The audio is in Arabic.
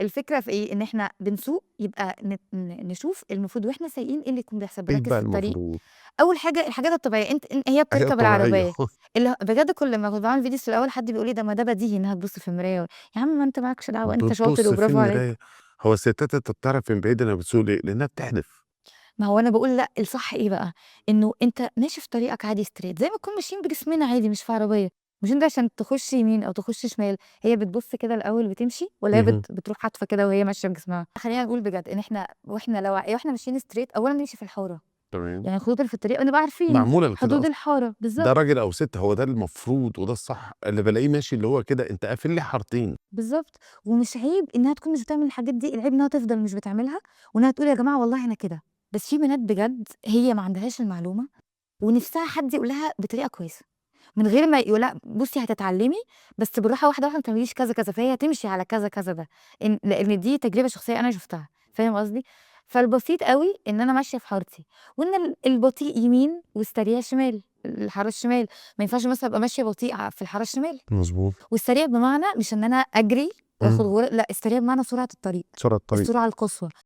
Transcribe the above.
الفكرة في إيه، إن إحنا بنسوق يبقى نشوف المفروض وإحنا سايقين إيه اللي يكون بيحصل، إيه بنركّز بقى في الطريق. المفروض؟ أول حاجة الحاجات الطبيعية، هي هي بتركب طبيعية العربية، اللي بجد كل لمّا كنت باعمل فيديوز في الأول حد بيقول لي: "ده ما ده بديهي إنها تبُص في المراية." يا عم ما أنت ما لكش دعوة، أنت شاطر بتبُص في وبرافو المراية، عليك. هو الستات أنت بتعرف من بعيد إنها بتسوق ليه؟ لإنها بتحلف. ما هو أنا باقول لأ، الصح إيه بقى، إنه أنت ماشي في طريقك عادي straight زي ما نكون ماشيين بجسمنا عادي مش في عربية، مش أنت عشان تخش يمين أو تخش شمال، هي بتبُص كده الأول بتمشي والّا هي اهم. بتروح حادفة كده وهي ماشية بجسمها؟ خلّينا نقول بجد إن إحنا وإحنا ماشيين straight أولًا نمشي في الحارة، تمام. يعني الخطوط اللي في الطريق نبقى عارفين معمولة لكده حدود أصلًا. الحارة، ده بالضبط. راجل أو ست هو ده المفروض وده الصح، اللي بالاقيه ماشي اللي هو كده أنت قافل لي حارتين. بالضبط، ومش عيب إنها تكون مش بتعمل الحاجات دي، العيب إنها تفضل مش بتعملها، وإنها تقول يا جماعة والله أنا كده، بس في بنات بجد هي ما عندهاش المعلومة، ونِفْسها حد يقول لها بطريقة كويسة، من غير ما يقول لها بُصّي هتتعلمي بس بالراحة واحدة، واحدة ما تعمليش كذا، كذا، فهي هتمشي على كذا، كذا ده، لإن دي تجربة شخصية أنا شُفتها، فاهم قصدي؟ فالبسيط أوي إن أنا ماشية في حارتي، وإن البطيء يمين والسريع شمال، الحارة الشمال، ما ينفعش مثلًا أبقى ماشية بطيء في الحارة الشمال. مضبوط. والسريع بمعنى مش إن أنا أجري وآخد إمم. لأ، السريع بمعنى سرعة الطريق، شارع الطريق. السرعة القصوى.